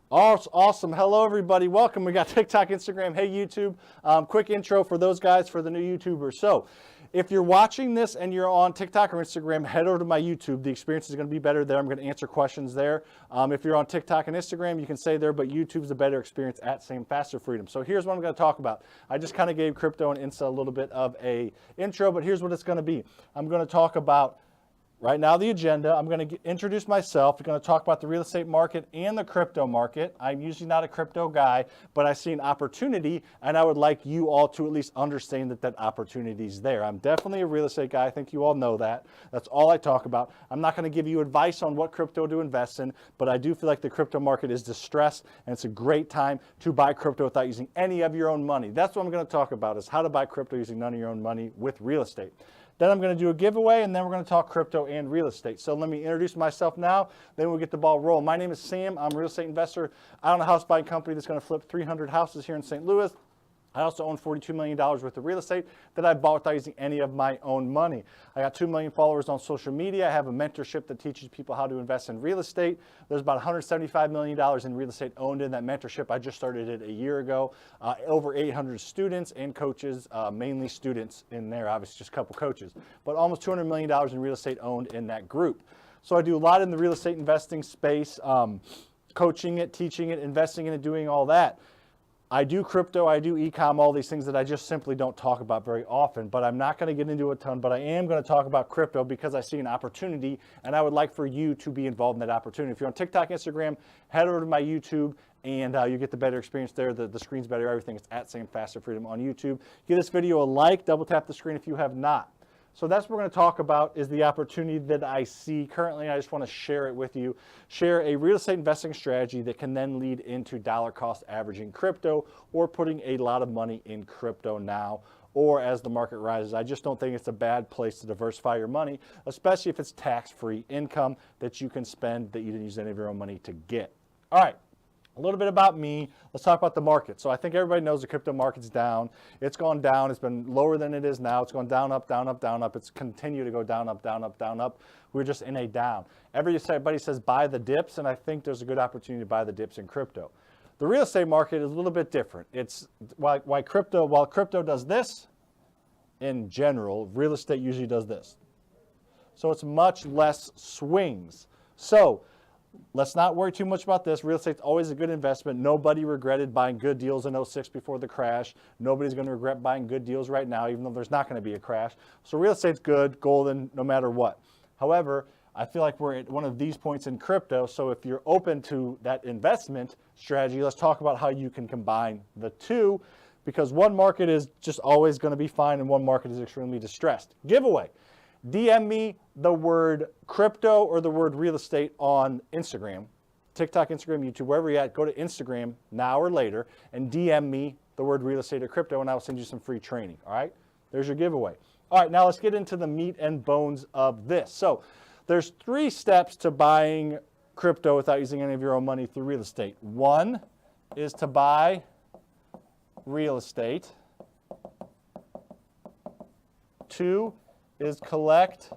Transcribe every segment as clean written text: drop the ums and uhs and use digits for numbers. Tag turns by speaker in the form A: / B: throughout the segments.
A: Awesome. Hello, everybody. Welcome. We got TikTok, Instagram, hey, YouTube. Quick intro for those guys, for the new YouTubers. So if you're watching this and you're on TikTok or Instagram, head over to my YouTube. The experience is going to be better there. I'm going to answer questions there. If you're on TikTok and Instagram, you can say there, but YouTube's a better experience at Same Faster Freedom. So here's what I'm going to talk about. I just kind of gave crypto and Insta a little bit of a intro, but here's what it's going to be. I'm going to talk about right now the agenda. I'm going to introduce myself. I'm going to talk about the real estate market and the crypto market. I'm usually not a crypto guy, but I see an opportunity, and I would like you all to at least understand that that opportunity is there. I'm definitely a real estate guy. I think you all know that. That's all I talk about. I'm not going to give you advice on what crypto to invest in, but I do feel like the crypto market is distressed, and it's a great time to buy crypto without using any of your own money. That's what I'm going to talk about, is how to buy crypto using none of your own money with real estate. Then I'm going to do a giveaway, and then we're going to talk crypto and real estate. So let me introduce myself now, then we'll get the ball rolling. My name is Sam. I'm a real estate investor. I own a house buying company that's going to flip 300 houses here in St. Louis. I also own $42 million worth of real estate that I bought without using any of my own money. I got 2 million followers on social media. I have a mentorship that teaches people how to invest in real estate. There's about $175 million in real estate owned in that mentorship. I just started it a year ago. Over 800 students and coaches, mainly students in there, obviously just a couple coaches, but almost $200 million in real estate owned in that group. So I do a lot in the real estate investing space, coaching it, teaching it, investing in it, doing all that. I do crypto, I do e-com, all these things that I just simply don't talk about very often, but I'm not going to get into a ton, but I am going to talk about crypto because I see an opportunity, and I would like for you to be involved in that opportunity. If you're on TikTok, Instagram, head over to my YouTube, and you get the better experience there. The screen's better, everything. It's at Same Faster Freedom on YouTube. Give this video a like, double tap the screen if you have not. So that's what we're going to talk about, is the opportunity that I see currently. I just want to share it with you. Share a real estate investing strategy that can then lead into dollar cost averaging crypto, or putting a lot of money in crypto now, or as the market rises. I just don't think it's a bad place to diversify your money, especially if it's tax-free income that you can spend that you didn't use any of your own money to get. All right. A little bit about me. Let's talk about the market. So I think everybody knows the crypto market's down. It's gone down. It's been lower than it is now. It's gone down, up, down, up, down, up. It's continued to go down, up, down, up, down, up. We're just in a down. Everybody says buy the dips, and I think there's a good opportunity to buy the dips in crypto. The real estate market is a little bit different. It's while crypto does this, in general, real estate usually does this. So it's much less swings. So let's not worry too much about this. Real estate's always a good investment. Nobody regretted buying good deals in 06 before the crash. Nobody's going to regret buying good deals right now, even though there's not going to be a crash. So real estate's good, golden, no matter what. However, I feel like we're at one of these points in crypto. So if you're open to that investment strategy, let's talk about how you can combine the two, because one market is just always going to be fine and one market is extremely distressed. Giveaway. DM me the word crypto or the word real estate on Instagram, TikTok, Instagram, YouTube, wherever you're at. Go to Instagram now or later and DM me the word real estate or crypto, and I'll send you some free training. All right, there's your giveaway. All right, now let's get into the meat and bones of this. So there's 3 steps to buying crypto without using any of your own money through real estate. 1 is to buy real estate. 2 is collect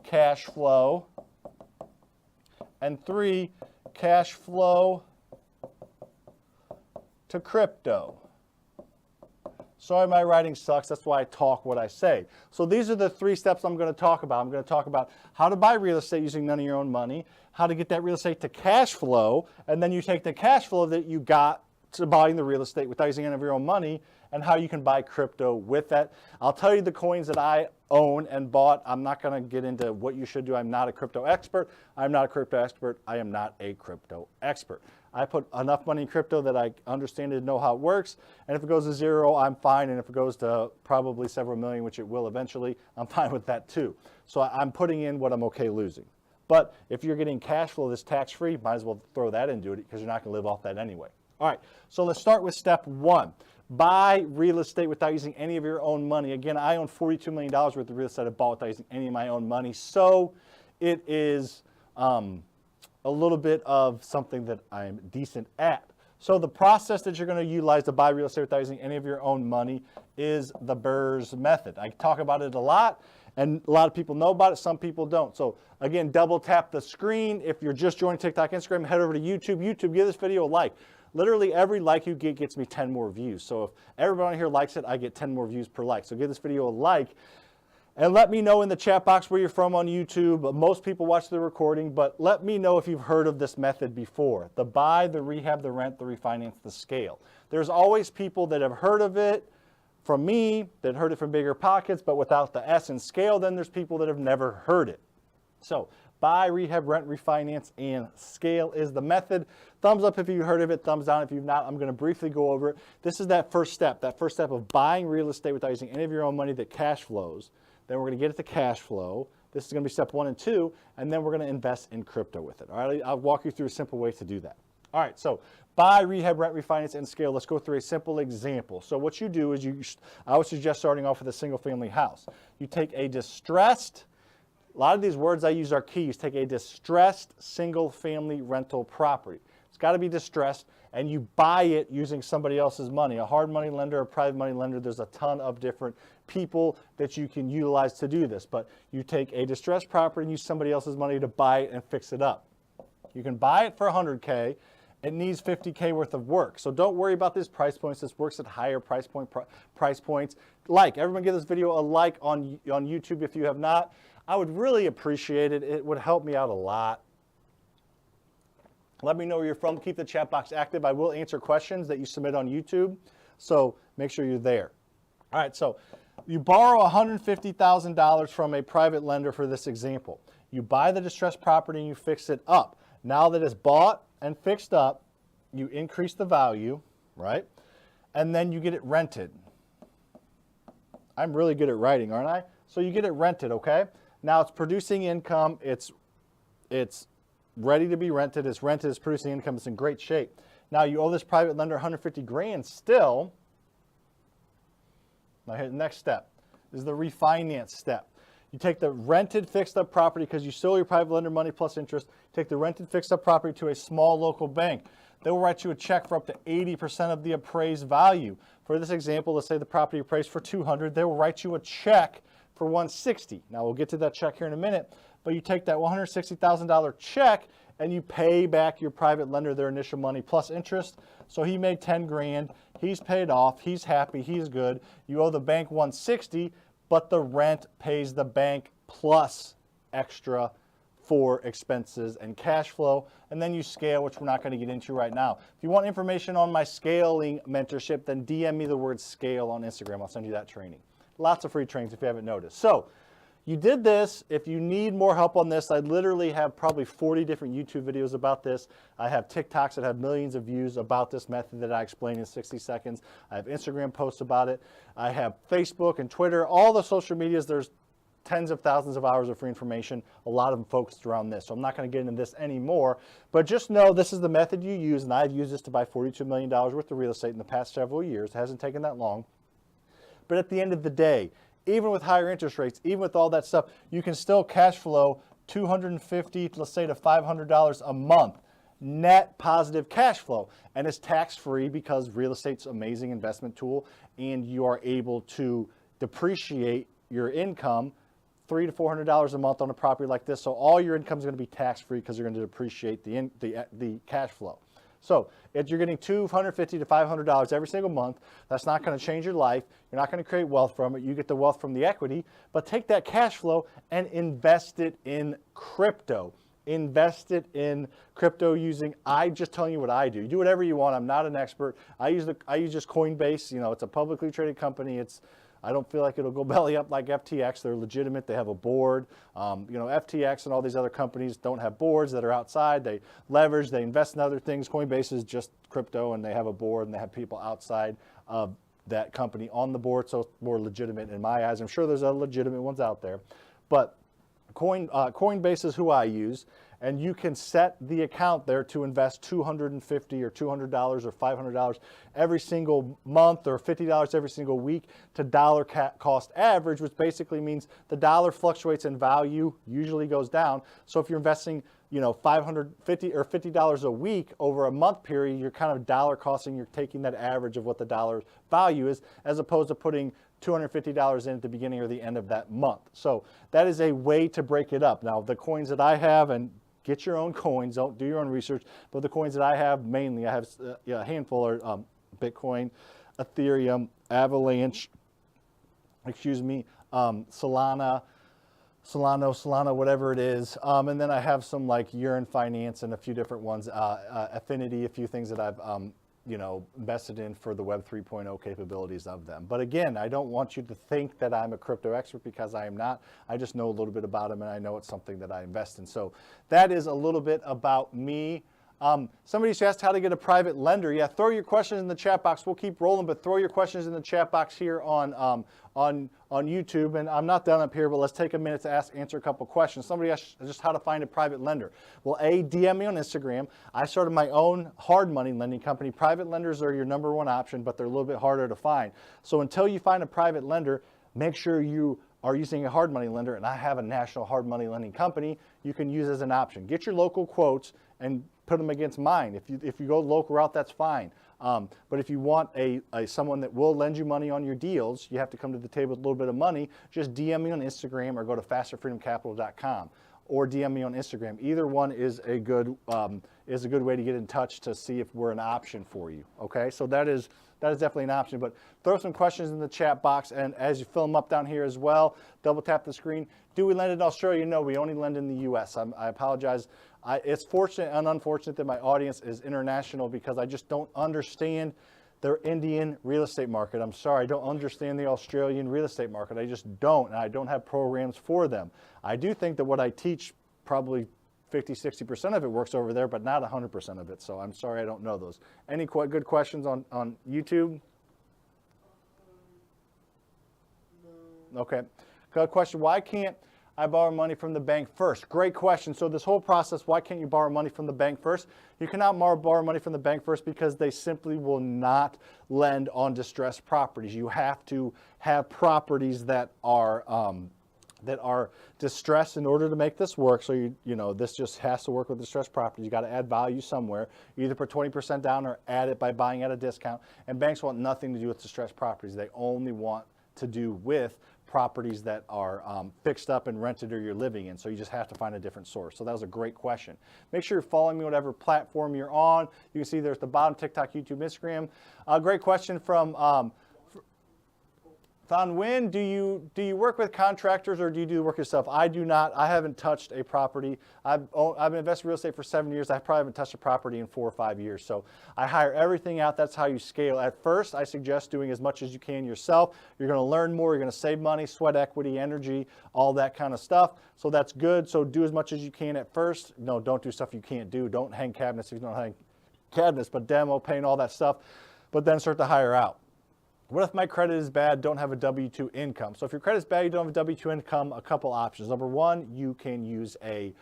A: cash flow, and 3, cash flow to crypto. Sorry, my writing sucks. That's why I talk what I say. So these are the 3 steps I'm going to talk about. I'm going to talk about how to buy real estate using none of your own money, how to get that real estate to cash flow, and then you take the cash flow that you got to buying the real estate without using any of your own money, and how you can buy crypto with that. I'll tell you the coins that I own and bought. I'm not going to get into what you should do. I'm not a crypto expert. I'm not a crypto expert. I am not a crypto expert. I put enough money in crypto that I understand it and know how it works. And if it goes to 0, I'm fine. And if it goes to probably several million, which it will eventually, I'm fine with that too. So I'm putting in what I'm okay losing. But if you're getting cash flow that's tax-free, might as well throw that into it, because you're not going to live off that anyway. All right, so let's start with step 1. Buy real estate without using any of your own money. Again, I own $42 million worth of real estate I bought without using any of my own money. So it is a little bit of something that I'm decent at. So the process that you're going to utilize to buy real estate without using any of your own money is the BRRRR method. I talk about it a lot, And a lot of people know about it, some people don't. So again, double tap the screen. If you're just joining TikTok, Instagram, head over to YouTube. YouTube, give this video a like. Literally every like you get gets me 10 more views. So if everybody here likes it, I get 10 more views per like. So give this video a like. And let me know in the chat box where you're from on YouTube. Most people watch the recording, but let me know if you've heard of this method before. The buy, the rehab, the rent, the refinance, the scale. There's always people that have heard of it from me, that heard it from Bigger Pockets, but without the S in scale. Then there's people that have never heard it. So buy, rehab, rent, refinance, and scale is the method. Thumbs up if you've heard of it, thumbs down if you've not. I'm going to briefly go over it. This is that first step of buying real estate without using any of your own money that cash flows. Then we're going to get it to cash flow. This is going to be step 1 and 2, and then we're going to invest in crypto with it. All right, I'll walk you through a simple way to do that. All right, so buy, rehab, rent, refinance, and scale. Let's go through a simple example. So what you do is I would suggest starting off with a single family house. You take a distressed, a lot of these words I use are keys, take a distressed single family rental property. It's got to be distressed, and you buy it using somebody else's money, a hard money lender, a private money lender. There's a ton of different people that you can utilize to do this, but you take a distressed property and use somebody else's money to buy it and fix it up. You can buy it for $100K. It needs $50K worth of work. So don't worry about these price points. This works at higher price points. Like, everyone give this video a like on YouTube if you have not. I would really appreciate it. It would help me out a lot. Let me know where you're from. Keep the chat box active. I will answer questions that you submit on YouTube. So make sure you're there. All right, so you borrow $150,000 from a private lender for this example. You buy the distressed property and you fix it up. Now that it's bought and fixed up, you increase the value, right? And then you get it rented. I'm really good at writing, aren't I? So you get it rented, okay? Now it's producing income. It's ready to be rented. It's rented. It's producing income. It's in great shape. Now you owe this private lender 150 grand still. Now here, the next step is the refinance step. You take the rented fixed up property, because you still owe your private lender money plus interest, take the rented fixed up property to a small local bank. They will write you a check for up to 80% of the appraised value. For this example, let's say the property appraised for $200, they will write you a check for $160. Now we'll get to that check here in a minute, but you take that $160,000 check and you pay back your private lender their initial money plus interest. So he made 10 grand, he's paid off, he's happy, he's good. You owe the bank $160, but the rent pays the bank plus extra for expenses and cash flow. And then you scale, which we're not going to get into right now. If you want information on my scaling mentorship, then DM me the word scale on Instagram. I'll send you that training. Lots of free trainings if you haven't noticed. So you did this. If you need more help on this, I literally have probably 40 different YouTube videos about this. I have TikToks that have millions of views about this method that I explain in 60 seconds. I have Instagram posts about it. I have Facebook and Twitter, all the social medias. There's tens of thousands of hours of free information, a lot of them focused around this. So I'm not going to get into this anymore, but just know this is the method you use, and I've used this to buy $42 million worth of real estate in the past several years. It hasn't taken that long. But at the end of the day, even with higher interest rates, even with all that stuff, you can still cash flow $250, let's say to $500 a month, net positive cash flow. And it's tax-free because real estate's an amazing investment tool, and you are able to depreciate your income $300 to $400 a month on a property like this. So all your income is going to be tax-free because you're going to depreciate the cash flow. So if you're getting $250 to $500 every single month, that's not going to change your life. You're not going to create wealth from it. You get the wealth from the equity, but take that cash flow and invest it in crypto. Invest it in crypto using, I'm just telling you what I do. You do whatever you want. I'm not an expert. I use just Coinbase. You know, it's a publicly traded company. I don't feel like it'll go belly up like FTX. They're legitimate. They have a board. You know, FTX and all these other companies don't have boards that are outside. They leverage, they invest in other things. Coinbase is just crypto, and they have a board, and they have people outside of that company on the board, so it's more legitimate in my eyes. I'm sure there's other legitimate ones out there. But Coinbase is who I use, and you can set the account there to invest $250 or $200 or $500 every single month, or $50 every single week to dollar cost average, which basically means the dollar fluctuates in value, usually goes down. So if you're investing, you know, $550 or $50 a week over a month period, you're kind of dollar costing, you're taking that average of what the dollar value is, as opposed to putting $250 in at the beginning or the end of that month. So that is a way to break it up. Now, the coins that I have, and get your own coins, don't do your own research, but the coins that I have, mainly I have a handful are Bitcoin, Ethereum, Avalanche, Solana, whatever it is. And then I have some like Urine Finance and a few different ones, Affinity, a few things that I've invested in for the Web 3.0 capabilities of them. But again, I don't want you to think that I'm a crypto expert, because I am not. I just know a little bit about them, and I know it's something that I invest in. So that is a little bit about me. Somebody just asked how to get a private lender. Yeah, throw your questions in the chat box. We'll keep rolling, but throw your questions in the chat box here on YouTube. And I'm not done up here, but let's take a minute to answer a couple questions. Somebody asked just how to find a private lender. Well, DM me on Instagram. I started my own hard money lending company. Private lenders are your number one option, but they're a little bit harder to find. So until you find a private lender, make sure you are using a hard money lender, and I have a national hard money lending company you can use as an option. Get your local quotes and put them against mine. If you go local route, that's fine. But if you want someone that will lend you money on your deals, you have to come to the table with a little bit of money. Just DM me on Instagram or go to fasterfreedomcapital.com or DM me on Instagram. Either one is a good way to get in touch to see if we're an option for you. Okay, so that is definitely an option. But throw some questions in the chat box, and as you fill them up down here as well, double tap the screen. Do we lend in Australia? No, we only lend in the U.S. I apologize. It's fortunate and unfortunate that my audience is international, because I just don't understand their Indian real estate market. I'm sorry, I don't understand the Australian real estate market. I just don't, and I don't have programs for them. I do think that what I teach, probably 50-60% of it works over there, but not 100% of it. So I'm sorry, I don't know those. Any good questions on YouTube? No. Okay. Good question. Why can't I borrow money from the bank first? Great question. So this whole process, why can't you borrow money from the bank first? You cannot borrow money from the bank first because they simply will not lend on distressed properties. You have to have properties that are distressed in order to make this work. So this just has to work with distressed properties. You got to add value somewhere. You either put 20% down or add it by buying at a discount. And banks want nothing to do with distressed properties. They only want to do with properties that are fixed up and rented or you're living in. So you just have to find a different source. So that was a great question. Make sure you're following me whatever platform you're on. You can see there's the bottom: TikTok, YouTube, Instagram. Great question from Thon Win. Do you work with contractors or do you do the work yourself? I do not. I haven't touched a property. I've invested in real estate for 7 years. I probably haven't touched a property in 4 or 5 years. So I hire everything out. That's how you scale. At first, I suggest doing as much as you can yourself. You're going to learn more. You're going to save money, sweat equity, energy, all that kind of stuff. So that's good. So do as much as you can at first. No, don't do stuff you can't do. Don't hang cabinets if you don't hang cabinets, but demo, paint, all that stuff. But then start to hire out. What if my credit is bad, don't have a W-2 income? So if your credit's bad, you don't have a W-2 income, a couple options. Number one, you can use a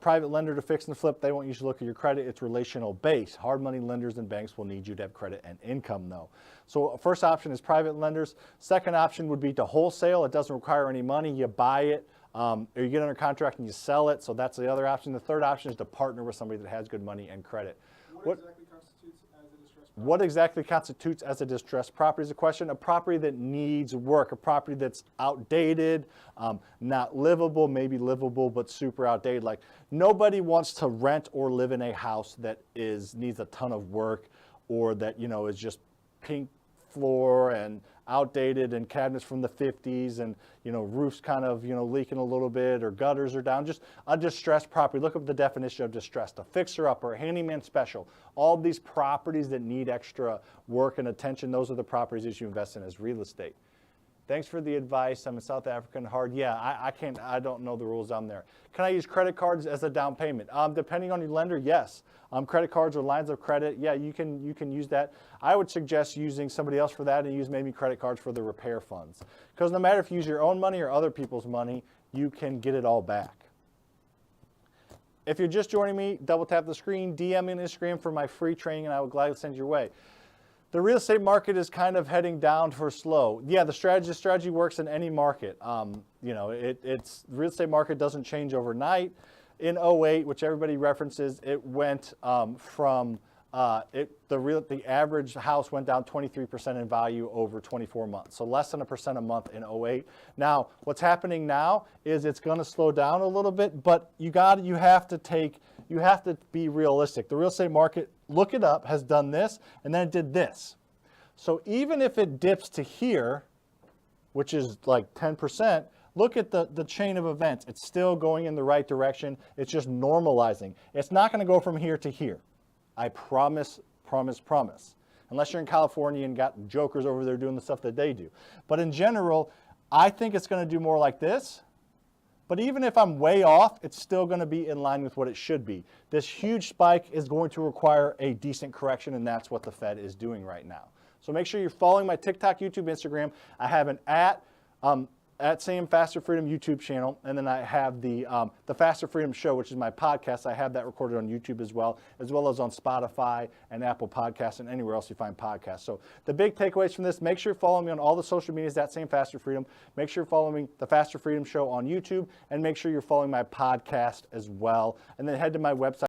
A: private lender to fix and flip. They won't usually look at your credit. It's relational based. Hard money lenders and banks will need you to have credit and income though. So first option is private lenders. Second option would be to wholesale. It doesn't require any money. You buy it or you get under contract and you sell it. So that's the other option. The third option is to partner with somebody that has good money and credit. What exactly constitutes as a distressed property is a question. A property that needs work, a property that's outdated, not livable, maybe livable, but super outdated. Like nobody wants to rent or live in a house that needs a ton of work, or that, is just pink floor and outdated and cabinets from the 50s and, roofs kind of, leaking a little bit, or gutters are down. Just a distressed property. Look up the definition of distressed. A fixer-upper, a handyman special. All these properties that need extra work and attention, those are the properties that you invest in as real estate. Thanks for the advice. I'm in South Africa and hard. Yeah, I don't know the rules down there. Can I use credit cards as a down payment? Depending on your lender, yes. Credit cards or lines of credit, yeah, you can use that. I would suggest using somebody else for that and use maybe credit cards for the repair funds. Because no matter if you use your own money or other people's money, you can get it all back. If you're just joining me, double tap the screen, DM me on Instagram for my free training, and I would gladly send you your way. The real estate market is kind of heading down for slow. Yeah, the strategy works in any market. The real estate market doesn't change overnight. In 08, which everybody references, it went from the average house went down 23% in value over 24 months. So less than 1% a month in '08. Now, what's happening now is it's going to slow down a little bit, but you have to be realistic. The real estate market, look it up, has done this, and then it did this. So even if it dips to here, which is like 10%, look at the chain of events. It's still going in the right direction. It's just normalizing. It's not going to go from here to here. I promise, promise, promise. Unless you're in California and got jokers over there doing the stuff that they do. But in general, I think it's going to do more like this. But even if I'm way off, it's still going to be in line with what it should be. This huge spike is going to require a decent correction, and that's what the Fed is doing right now. So make sure you're following my TikTok, YouTube, Instagram. I have an at Sam Faster Freedom YouTube channel, and then I have the Faster Freedom Show, which is my podcast. I have that recorded on YouTube as well as on Spotify and Apple Podcasts and anywhere else you find podcasts. So the big takeaways from this, make sure you're following me on all the social medias, at Sam Faster Freedom. Make sure you're following the Faster Freedom Show on YouTube, and make sure you're following my podcast as well. And then head to my website.